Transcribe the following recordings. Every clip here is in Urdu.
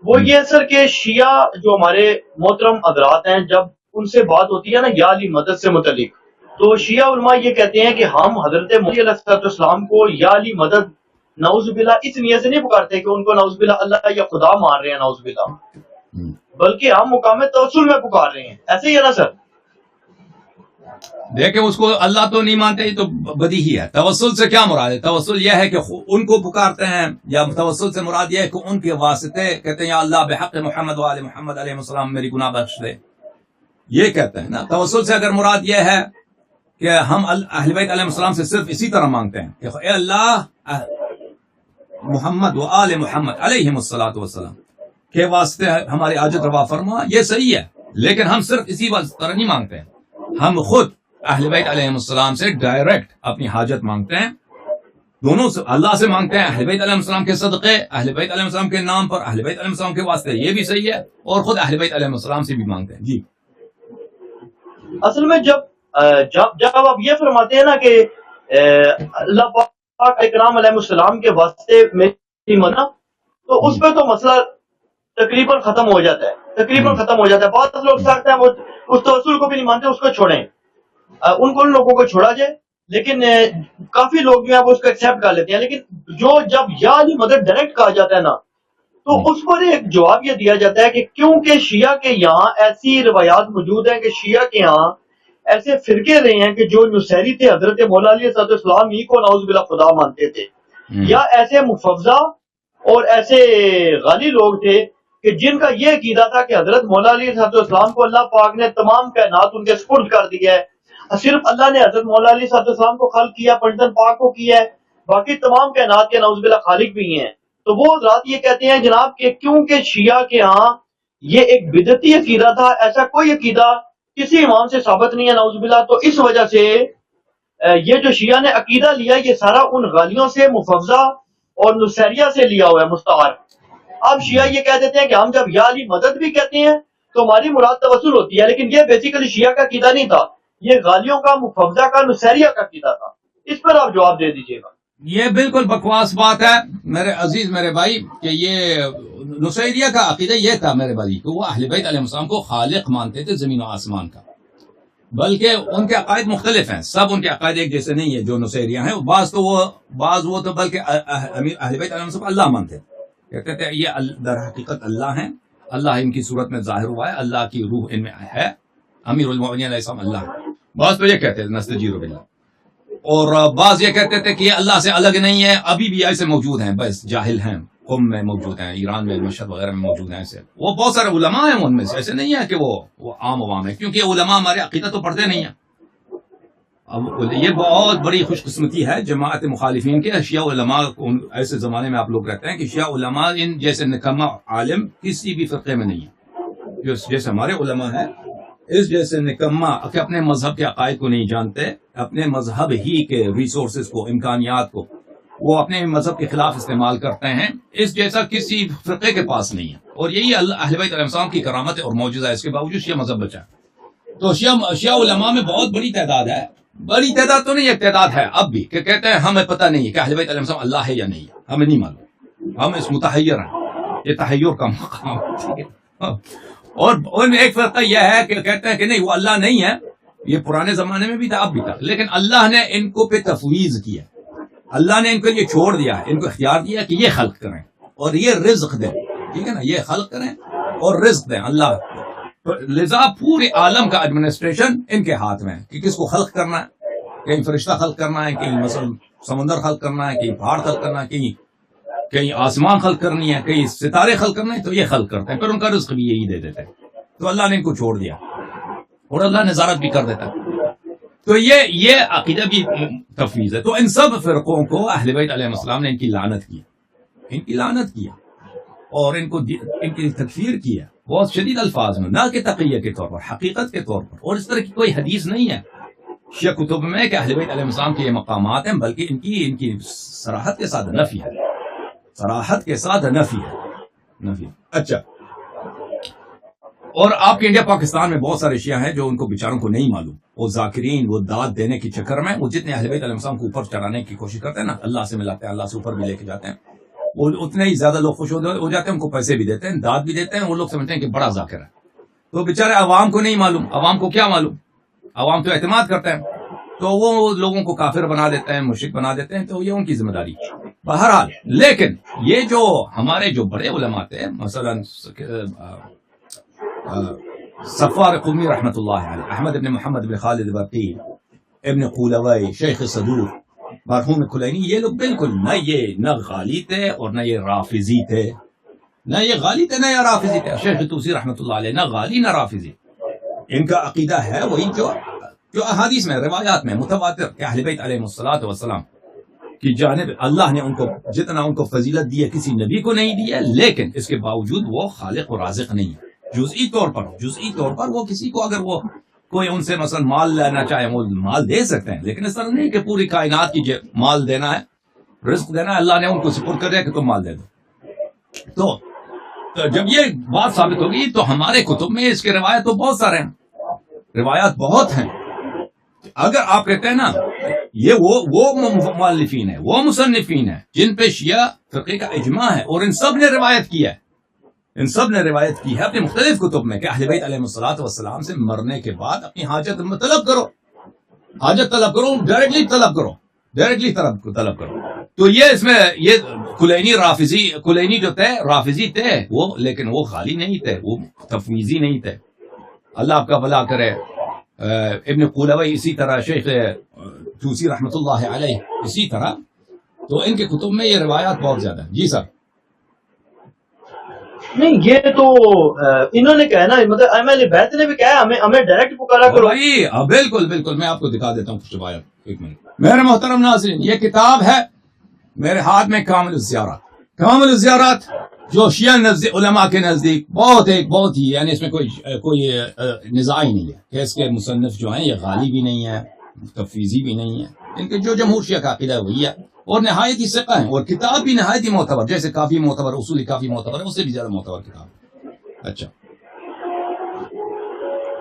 وہ یہ ہے سر کہ شیعہ جو ہمارے محترم حضرات ہیں، جب ان سے بات ہوتی ہے نا یا علی مدد سے متعلق، تو شیعہ علماء یہ کہتے ہیں کہ ہم حضرت مسیح علیہ السلام کو یا علی مدد نعوذ باللہ اس نیت سے نہیں پکارتے کہ ان کو نعوذ باللہ اللہ یا خدا مان رہے ہیں، نعوذ باللہ، بلکہ ہم مقام توسل میں پکار رہے ہیں. ایسے ہی ہے نا سر؟ دیکھیں اس کو اللہ تو نہیں مانتے، یہ تو بدیہی ہے. توسل سے کیا مراد ہے؟ توسل یہ ہے کہ ان کو پکارتے ہیں، یا توسل سے مراد یہ ہے کہ ان کے واسطے کہتے ہیں یا اللہ بحق محمد و آل محمد علیہ السلام میری گناہ بخش دے، یہ کہتے ہیں نا. توسل سے اگر مراد یہ ہے کہ ہم اہل بیت علیہ السلام سے صرف اسی طرح مانگتے ہیں کہ اے اللہ محمد و آل محمد علیہ السلام کے واسطے ہماری حاجت روا فرما، یہ صحیح ہے، لیکن ہم صرف اسی طرح نہیں مانگتے ہیں. ہم خود اہل بیت علیہ السلام سے ڈائریکٹ اپنی حاجت مانگتے ہیں، دونوں سے اللہ سے مانگتے ہیں، اہل بیت علیہ السلام کے صدقے، اہل بیت علیہ السلام کے نام پر، اہل بیت علیہ السلام کے واسطے، یہ بھی صحیح ہے، اور خود اہل بیت علیہ السلام سے بھی مانگتے ہیں. جی اصل میں جب آپ یہ فرماتے ہیں نا کہ اللہ پاک اکرام علیہ السلام کے واسطے میری منا، تو اس پہ تو مسئلہ تقریباً ختم ہو جاتا ہے. بہت لوگ سکتے ہیں وہ اس توسل کو بھی نہیں مانتے، اس کو چھوڑیں، ان لوگوں کو چھوڑا جائے. لیکن کافی لوگ جو ہیں وہ اس کو ایکسیپٹ کر لیتے ہیں. لیکن جب یا علی مدد ڈائریکٹ کہا جاتا ہے نا، تو اس پر ایک جواب یہ دیا جاتا ہے کہ کیونکہ شیعہ کے یہاں ایسی روایات موجود ہیں کہ شیعہ کے یہاں ایسے فرقے رہے ہیں کہ جو نصیری تھے، حضرت مولا علی صاحب السلام ہی کو نعوذ باللہ خدا مانتے تھے، یا ایسے مفوضہ اور ایسے غالی لوگ تھے کہ جن کا یہ عقیدہ تھا کہ حضرت مولا علی صاحب السلام کو اللہ پاک نے تمام کائنات ان کے سپرد کر دیا ہے، صرف اللہ نے حضرت مولا علی صاحب السلام کو خلق کیا، پنجتن پاک کو کیا ہے، باقی تمام کائنات کے نعوذ باللہ خالق بھی ہیں. تو وہ حضرات یہ کہتے ہیں جناب کہ کیونکہ شیعہ کے ہاں یہ ایک بدعتی عقیدہ تھا، ایسا کوئی عقیدہ کسی امام سے ثابت نہیں ہے نعوذ باللہ، تو اس وجہ سے یہ جو شیعہ نے عقیدہ لیا یہ سارا ان غالیوں سے، مفوضہ اور نصیریہ سے لیا ہوا ہے مستعار. اب شیعہ یہ کہہ دیتے ہیں کہ ہم جب یا علی مدد بھی کہتے ہیں تو ہماری مراد توسل ہوتی ہے، لیکن یہ بیسیکلی شیعہ کا عقیدہ نہیں تھا، یہ غالیوں کا، مفوضہ کا، نصیریہ کا عقیدہ تھا. اس پر آپ جواب دے دیجیے گا. یہ بالکل بکواس بات ہے میرے عزیز میرے بھائی، کہ یہ نصیریہ کا عقیدہ یہ تھا میرے بھائی کہ وہ اہل بیت علیہ السلام کو خالق مانتے تھے زمین و آسمان کا، بلکہ ان کے عقائد مختلف ہیں، سب ان کے عقائد ایک جیسے نہیں ہے جو نصیریہ ہیں. بعض وہ تو بلکہ اہل بیت علیہ السلام اللہ مانتے، کہتے تھے یہ در حقیقت اللہ ہیں، اللہ ان کی صورت میں ظاہر ہوا ہے، اللہ کی روح ان میں ہے، امیر المؤمنین علیہ السلام اللہ ہے. بعض تو یہ کہتے تھے نستجیر باللہ، اور بعض یہ کہتے تھے کہ یہ اللہ سے الگ نہیں ہے. ابھی بھی ایسے موجود ہیں، بس جاہل ہیں، قم میں موجود ہیں، ایران میں، مشہد وغیرہ میں موجود ہیں. ایسے وہ بہت سارے علماء ہیں ان میں سے، ایسے نہیں ہے کہ وہ عام عوام ہے، کیونکہ علماء ہمارے عقیدہ تو پڑھتے نہیں ہیں. اب یہ بہت بڑی خوش قسمتی ہے جماعت مخالفین کے، شیعہ علماء ایسے زمانے میں آپ لوگ رہتے ہیں کہ شیعہ علماء ان جیسے نکما عالم کسی بھی فرقے میں نہیں ہے. جیسے ہمارے علماء ہیں، اس جیسے نکما کہ اپنے مذہب کے عقائد کو نہیں جانتے، اپنے مذہب ہی کے ریسورسز کو، امکانیات کو وہ اپنے مذہب کے خلاف استعمال کرتے ہیں، اس جیسا کسی فرقے کے پاس نہیں ہے. اور یہی اہل بیت علیہ السلام کی کرامت ہے اور معجزہ ہے، اس کے باوجود شیعہ مذہب بچا. تو شیعہ علماء میں بہت بڑی تعداد ہے، بڑی تعداد تو نہیں، ایک تعداد ہے اب بھی کہ کہتے ہیں ہمیں پتہ نہیں ہے کہ اہل بیت علیہ السلام اللہ ہے یا نہیں ہے، ہمیں نہیں معلوم، ہم اس متحیر ہیں. یہ تحیر کا مقام ہے. اور ان ایک فرقہ یہ ہے کہ کہتے ہیں کہ نہیں وہ اللہ نہیں ہے. یہ پرانے زمانے میں بھی تھا، اب بھی تھا، لیکن اللہ نے ان کو پہ تفویض کیا، اللہ نے ان کو یہ چھوڑ دیا ہے، ان کو اختیار دیا کہ یہ خلق کریں اور یہ رزق دیں. ٹھیک ہے نا، یہ خلق کریں اور رزق دیں اللہ. لذا پورے عالم کا ایڈمنسٹریشن ان کے ہاتھ میں ہے کہ کس کو خلق کرنا ہے. کہیں فرشتہ خلق کرنا ہے، کہیں مثلا سمندر خلق کرنا ہے، کہیں پہاڑ خلق کرنا ہے، کہیں آسمان خلق کرنی ہے، کہیں ستارے خلق کرنے ہیں، تو یہ خلق کرتے ہیں، پھر ان کا رزق بھی یہی دے دیتے ہیں. تو اللہ نے ان کو چھوڑ دیا اور اللہ نظارت بھی کر دیتا ہے. تو یہ عقیدہ بھی تفویض ہے. تو ان سب فرقوں کو اہل بیت علیہ السلام نے ان کی لعنت کیا اور ان کی تکفیر کیا بہت شدید الفاظ میں، نہ کہ تقیہ کے طور پر، حقیقت کے طور پر. اور اس طرح کی کوئی حدیث نہیں ہے شیعہ کتب میں کہ اہل بیت علیہ السلام کے یہ مقامات ہیں، بلکہ ان کی صراحت کے ساتھ نفی ہے، صراحت کے ساتھ نفی. اچھا، اور آپ کے انڈیا پاکستان میں بہت سارے شیعہ ہیں جو ان کو بیچاروں کو نہیں معلوم، وہ ذاکرین، وہ داد دینے کے چکر میں وہ جتنے اہل بیت علیہ السلام کو اوپر چڑھانے کی کوشش کرتے ہیں نا، اللہ سے ملاتے ہیں، اللہ سے اوپر بھی لے کے جاتے ہیں، وہ اتنے ہی زیادہ لوگ خوش ہو جاتے ہیں، ان کو پیسے بھی دیتے ہیں، داد بھی دیتے ہیں، وہ لوگ سمجھتے ہیں کہ بڑا ذاکر ہے. تو بیچارے عوام کو نہیں معلوم، عوام کو کیا معلوم، عوام تو اعتماد کرتے ہیں، تو وہ لوگوں کو کافر بنا دیتے ہیں، مشرک بنا دیتے ہیں، تو یہ ان کی ذمہ داری. بہرحال لیکن یہ جو ہمارے جو بڑے علماء تھے، مثلا صفوار قمی رحمۃ اللہ علیہ، احمد ابن محمد بن خالد برقی، ابن قولوی، شیخ صدوق، مرحوم کلینی، یہ لوگ بالکل نہ غالی تھے اور نہ یہ رافضی تھے، نہ یہ غالی تھے نہ یہ رافضی تھے. شیخ توسی رحمۃ اللہ علیہ نہ غالی نہ رافضی. ان کا عقیدہ ہے وہی جو احادیث میں، روایات میں متواتر کہ اہل بیت علیہ الصلوۃ والسلام کی جانب اللہ نے ان کو جتنا ان کو فضیلت دی ہے کسی نبی کو نہیں دی ہے، لیکن اس کے باوجود وہ خالق و رازق نہیں ہے. جزئی طور پر وہ کسی کو اگر وہ کوئی ان سے مثلا مال لینا چاہے وہ مال دے سکتے ہیں، لیکن اس طرح نہیں کہ پوری کائنات کی مال دینا ہے، رزق دینا ہے، اللہ نے ان کو سپرد کر دیا کہ تم مال دے دو. تو جب یہ بات ثابت ہوگی تو ہمارے کتب میں اس کے روایت تو بہت سارے ہیں، روایات بہت ہیں. اگر آپ کہتے ہیں نا یہ وہ مؤلفین ہیں، وہ مصنفین ہیں جن پہ شیعہ فقہ کا اجماع ہے، اور ان سب نے روایت کی ہے، اپنے مختلف کتب میں کہ اہل بیت علیہ الصلوۃ والسلام سے مرنے کے بعد اپنی حاجت طلب کرو، ڈائریکٹلی طلب کرو. تو یہ اس میں یہ کلینی جو تھے رافضی تھے وہ، لیکن وہ خالی نہیں تھے، وہ تفویضی نہیں تھے. اللہ آپ کا بھلا کرے. ابن قولوی اسی طرح، شیخ توسی رحمۃ اللہ علیہ اسی طرح. تو ان کے کتب میں یہ روایات بہت زیادہ ہیں. جی سر. نہیں یہ تو انہوں نے کہا نا، مطلب اہل بیت نے بھی کہا ہمیں ڈائریکٹ پکارا کرو. بالکل میں آپ کو دکھا دیتا ہوں کچھ روایت. ایک منٹ. میرے محترم ناظرین، یہ کتاب ہے میرے ہاتھ میں، کامل الزیارات، جو شیعہ علماء کے نزدیک بہت ہی یعنی اس میں کوئی نزاع ہی نہیں ہے کہ اس کے مصنف جو ہیں یہ غالی بھی نہیں ہے، تفویضی بھی نہیں ہے. ان کے جو جمہور شیعہ کا عقیدہ ہے وہی ہے، اور نہایت ہی ثقہ ہیں، اور کتاب بھی نہایت ہی معتبر، جیسے کافی معتبر، اصولی کافی معتبر ہے، اس سے بھی زیادہ معتبر کتاب. اچھا،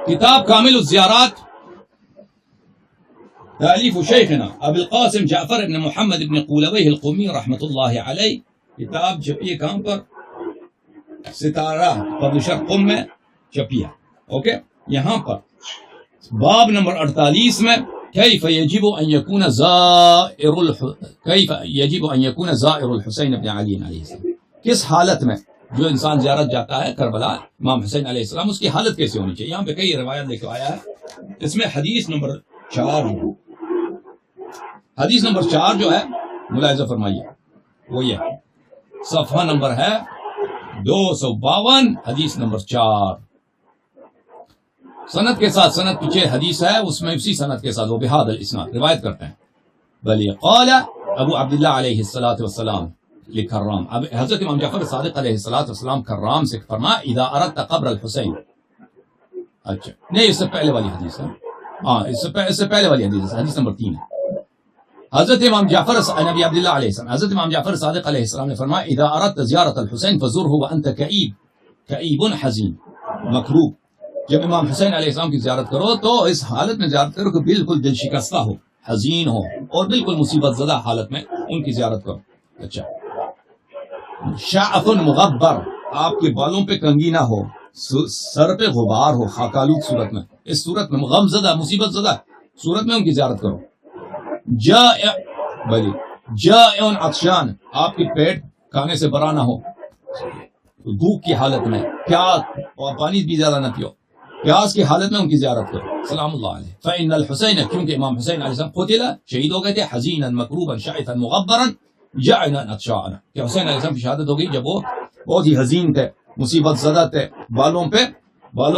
کتاب کامل الزیارات، تالیف شیخنا ابو القاسم جعفر ابن محمد ابن قولوی القمی رحمۃ اللہ علیہ. کتاب چھپی ہے کہاں پر؟ ستارہ پبلشر قم میں چھپی ہے. اوکے، یہاں پر باب نمبر 48 میں کیف یجب ان یکون زائر الحسین ابن علی علیہ السلام، کس حالت میں جو انسان زیارت جاتا ہے کربلا امام حسین علیہ السلام، اس کی حالت کیسے ہونی چاہیے. یہاں پہ کئی روایات لے کے آیا ہے. اس میں حدیث نمبر 4 جو ہے ملاحظہ فرمائیے، وہ یہ صفحہ نمبر ہے 252، حدیث نمبر 4. سند کے ساتھ، سند پیچھے حدیث ہے اس میں، اسی سند کے ساتھ وہ بہذا الاسناد روایت کرتے ہیں. بلی قال ابو عبداللہ علیہ الصلوۃ والسلام لکرام، اب حضرت امام جعفر صادق علیہ الصلوۃ والسلام کرام سے فرمایا اذا اردت قبر الحسین. اچھا نہیں، اس سے پہلے والی حدیث ہے، ہاں اس سے پہلے والی حدیث ہے، حدیث نمبر 3 ہے. حضرت امام جعفر نبی عبداللہ علیہ السلام، حضرت امام جعفر صادق علیہ السلام نے فرمایا اذا اردت زیارت الحسین فزره وانت کئیب حزین مکروب. جب امام حسین علیہ السلام کی زیارت کرو تو اس حالت میں زیارت کرو کہ بالکل دل شکستہ ہو، حزین ہو، اور بالکل مصیبت زدہ حالت میں ان کی زیارت کرو. اچھا، شعث مغبر، آپ کے بالوں پہ کنگھی نہ ہو، سر پہ غبار ہو، خاکالود صورت میں، اس صورت میں غم زدہ مصیبت زدہ صورت میں ان کی زیارت کرو. جائع عطشان، آپ کی پیٹ کھانے سے برا نہ ہو، بھوک کی حالت میں، پیاس اور پانی بھی زیادہ نہ پیو، پیاس کی حالت میں ان کی زیارت کرو. سلام اللہ علیہ. فإن الحسین، کیونکہ امام حسین علیہ السلام قتل، شہید ہو گئے تھے، حزینا مکروبا شعثا مغبرا جائعا عطشانا، کہ حسین علیہ السلام کی شہادت ہو گئی جب وہ بہت ہی حزین تھے، مصیبت زدہ تھے، بالوں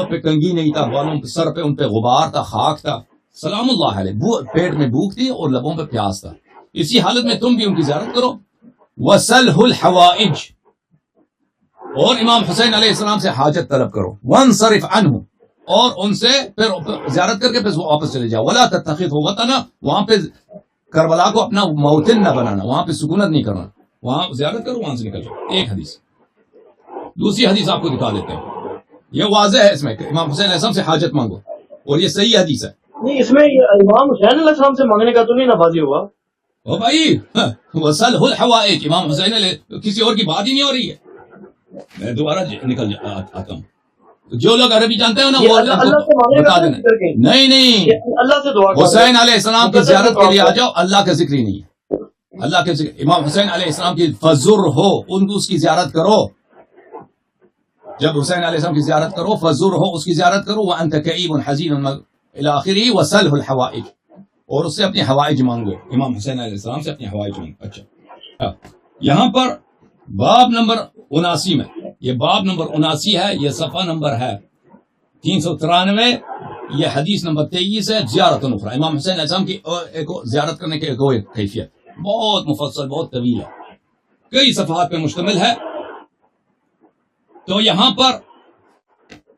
پہ کنگھی نہیں تھا، بالوں پہ، سر پہ ان پہ غبار تھا، خاک تھا. سلام اللہ علیہ. پیٹ میں بھوک تھی اور لبوں پہ پیاس تھا، اسی حالت میں تم بھی ان کی زیارت کرو. وَسَلْهُ الْحَوَائِجِ، اور امام حسین علیہ السلام سے حاجت طلب کرو. وَانْصَرِفْ عَنْهُ، اور ان سے پھر زیارت کر کے پھر واپس چلے جاؤ. وَلَا تَتَّخِذْهُ وَطَنًا، وہاں پہ کربلا کو اپنا موطن نہ بنانا، وہاں پہ سکونت نہیں کرنا، وہاں زیارت کرو، وہاں سے نکل جاؤ. ایک حدیث. دوسری حدیث آپ کو دکھا دیتے ہیں، یہ واضح ہے اس میں کہ امام حسین علیہ السلام سے حاجت مانگو، اور یہ صحیح حدیث ہے. نہیں، اس میں امام حسین علیہ السلام سے مانگنے کا تو نہیں نبازی ہوا. او بھائی وصلہ الحوائج، امام حسین علیہ، کسی اور کی بات ہی نہیں ہو رہی ہے. میں دوبارہ نکل آتا ہوں. جو لوگ عربی جانتے ہیں نا وہ اللہ سے مانگے بتا گا دینا. کر کے نہیں اللہ سے دعا کرو. حسین علیہ السلام کی زیارت کے لیے آ جاؤ، اللہ کا ذکر ہی نہیں ہے. اللہ کے ذکر، امام حسین علیہ السلام کی فزر ہو، ان کو اس کی زیارت کرو. جب حسین علیہ السلام کی زیارت کرو، فزر ہو، اس کی زیارت کرو. وانت کئیب حزین الی آخرہ وصلہ الحوائج، اور اس سے اپنی حوائج مانگو. امام حسین علیہ السلام سے اپنی حوائج مانگو. اچھا یہاں پر باب نمبر 79 میں، یہ باب نمبر 79 ہے، یہ صفحہ نمبر ہے 393، یہ حدیث نمبر 23 ہے. زیارت اخری، امام حسین علیہ السلام کی ایک زیارت کرنے کی ایک کیفیت بہت مفصل، بہت طویل ہے، کئی صفحات پہ مشتمل ہے. تو یہاں پر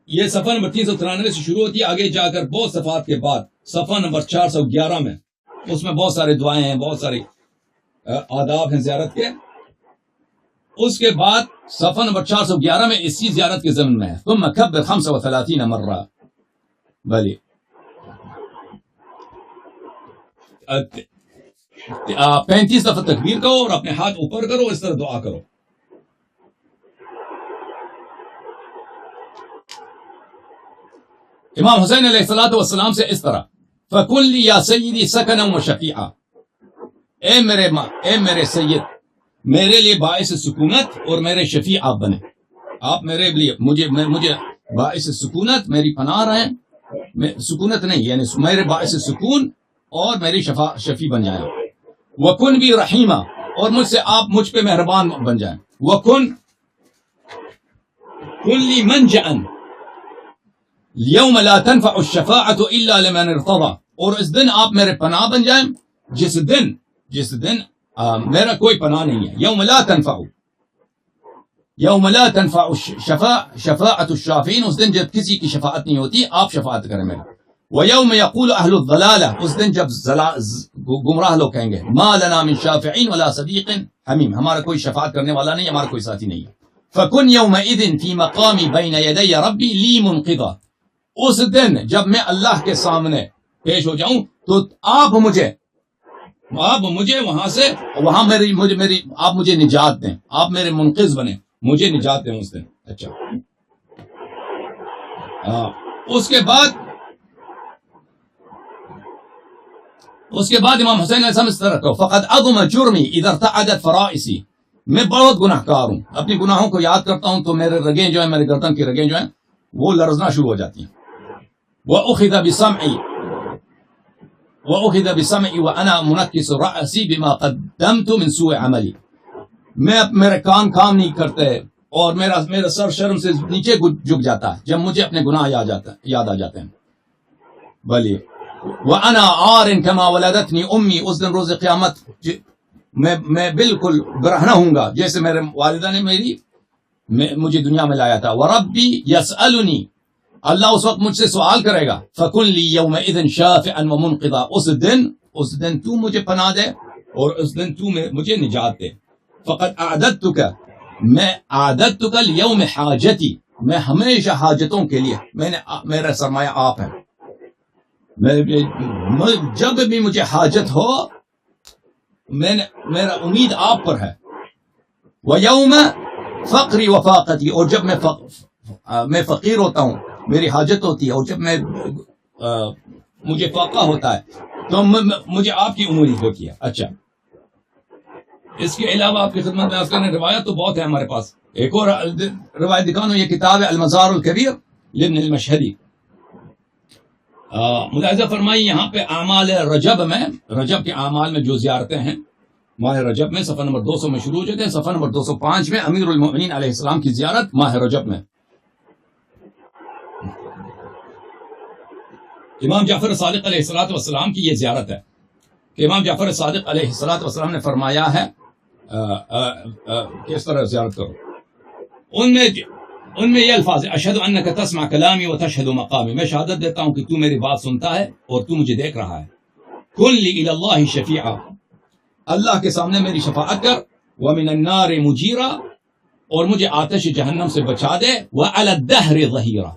یہ صفحہ نمبر 393 سے شروع ہوتی ہے، آگے جا کر بہت صفحات کے بعد صفحہ نمبر 411 میں، اس میں بہت سارے دعائیں ہیں، بہت سارے آداب ہیں زیارت کے. اس کے بعد صفحہ نمبر 411 میں اسی زیارت کے ضمن میں ہے ثم کبر 35 مرہ. بلی 35 دفعہ تکبیر کرو اور اپنے ہاتھ اوپر کرو، اس طرح دعا کرو. امام حسین علیہ الصلوۃ والسلام سے اس طرح فَكُنْ لِي يَا سَيِّدِي سَكَنًا وَشَفِيعًا، اے میرے سید، میرے لیے باعث سکونت اور میرے شفیع آپ بنے. آپ میرے لیے مجھے باعث سکونت، میری پناہ رہیں، سکونت نہیں یعنی میرے باعث سکون اور میری شفیع بن جائیں. وَكُنْ بِي رَحِيمًا، اور مجھ سے آپ مجھ پہ مہربان بن جائیں. وَكُنْ لِي مَنْجَأً اليوم لا تنفع الشفاعة الا لمن ارتضى، اور اس دن آپ میرے پناہ بن جائیں جس دن میرا کوئی پناہ نہیں ہے. یوم لا تنفع شفاعة الشافعین، اس دن جب کسی کی شفاعت نہیں ہوتی، آپ شفاعت کریں میرے. ویوم یقول اہل الضلالہ، اس دن جب گمراہ لوگ کہیں گے ما لنا من شافعین ولا صدیق حمیم، ہمارا کوئی شفاعت کرنے والا نہیں، ہمارا کوئی ساتھی نہیں ہے. فکن یومئذ فی مقامی بین یدی ربی لی منقذا، اس دن جب میں اللہ کے سامنے پیش ہو جاؤں تو آپ مجھے وہاں آپ مجھے نجات دیں، آپ میرے منقذ بنے، مجھے نجات دیں اس دن. اچھا اس کے بعد امام حسین علیہ السلام اس طرح کہو فقد عظم جرمی اذا ارتعدت فرائسی، میں بہت گناہ کار ہوں، اپنی گناہوں کو یاد کرتا ہوں تو میرے رگیں جو ہیں، میرے گردن کی رگیں جو ہیں وہ لرزنا شروع ہو جاتی ہیں. وَأُخِذَ بِسَمْعِي وَأَنَا مُنَكِّسُ رَأْسِي بِمَا قَدَّمْتُ مِنْ سُوءِ عَمَلِي، میرے کان کام نہیں کرتے اور میرا سر شرم سے نیچے جھک جاتا ہے جب مجھے اپنے گناہ یاد آ جاتے ہیں. بلی وَأَنَا عَارٍ كَمَا وَلَدَتْنِي أُمِّي، اس دن روز قیامت میں بالکل برہنہ ہوں گا جیسے میرے والدہ نے مجھے دنیا میں لایا تھا. وَرَبِّي يَسْأَلُنِي، اللہ اس وقت مجھ سے سوال کرے گا. فَكُنْ لِي يَوْمَئِذٍ شَافِعًا وَمُنْقِذًا، اس دن تو مجھے پناہ دے اور اس دن تو مجھے نجات دے. فَقَدْ أَعْدَدْتُكَ الْيَوْمِ حَاجَتِي، میں ہمیشہ حاجتوں کے لیے میرا سرمایہ آپ ہے، جب بھی مجھے حاجت ہو میرا امید آپ پر ہے. وَيَوْمَ فَقْرِ وَفَاقَتِي، اور جب میں فقیر ہوتا ہوں، میری حاجت ہوتی ہے، اور جب مجھے فاقہ ہوتا ہے تو مجھے آپ کی امید ہوتی ہے. اچھا اس کے علاوہ آپ کی خدمت میں عرض کرنے روایت تو بہت ہے ہمارے پاس. ایک اور روایت دکھاؤں، یہ کتاب ہے المزار الکبیر لابن المشہری. ملاحظہ فرمائی یہاں پہ اعمال رجب کے اعمال میں جو زیارتیں ہیں ماہ رجب میں، صفحہ نمبر 200 میں شروع ہو جاتے ہیں. صفحہ نمبر 205 میں امیر المؤمنین علیہ السلام کی زیارت ماہ رجب میں. امام جعفر صادق علیہ السلام کی یہ زیارت ہے کہ امام جعفر صادق علیہ السلام نے فرمایا ہے کس طرح زیارت کرو. ان میں یہ الفاظ ہے اشہد انک تسمع کلامی وتشہد مقامی، میں شہادت دیتا ہوں کہ تو میری بات سنتا ہے اور تو مجھے دیکھ رہا ہے. کن لی الی اللہ شفیعا، اللہ کے سامنے میری شفاعت کر. ومن النار مجیرا، اور مجھے آتش جہنم سے بچا دے. وعلی الدہر ظہیرا،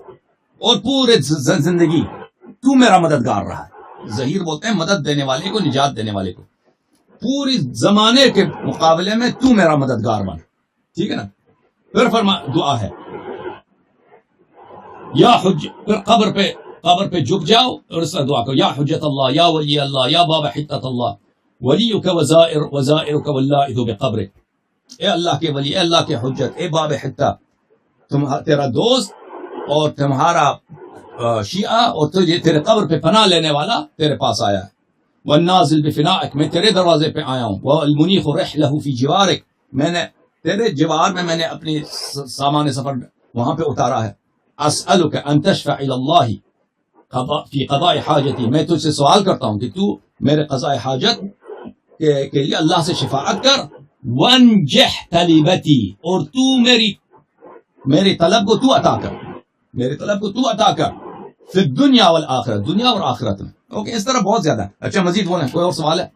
اور پورے زندگی تو میرا مددگار رہا ہے. ظہیر بولتے ہیں مدد دینے والے کو، نجات دینے والے کو. پوری زمانے کے مقابلے میں تو میرا مددگار بن. ٹھیک ہے نا. پھر دعا ہے یا پھر قبر پہ جھک جاؤ اور اس طرح دعا کرو یا حجت اللہ یا ولی اللہ یا باب حطت اللہ ولیک وزائرک واللائذ بقبرک. اے اللہ کے ولی، اے اللہ کے حجت، اے باب حطہ، تیرا دوست اور تمہارا شیعہ اور تیرے قبر پہ پناہ لینے والا تیرے پاس آیا ہے. والنازل بفنائک، میں تیرے دروازے پہ آیا ہوں. والمنیخ رحلہ فی جوارک، میں نے تیرے جوار میں نے اپنی سامان سفر وہاں پہ اتارا ہے. اسألک ان تشفع الی اللہ فی قضاء حاجتی، میں تجھ سے سوال کرتا ہوں کہ تو میرے قضاء حاجت کے لیے اللہ سے شفاعت کر. وانجح طلبتی، اور تو میری طلب کو تو عطا کر، میری طلب کو تو عطا کر. فی الدنیا والآخرت، دنیا اور آخرت میں. اوکے، اس طرح بہت زیادہ. اچھا مزید بولیں، کوئی اور سوال ہے؟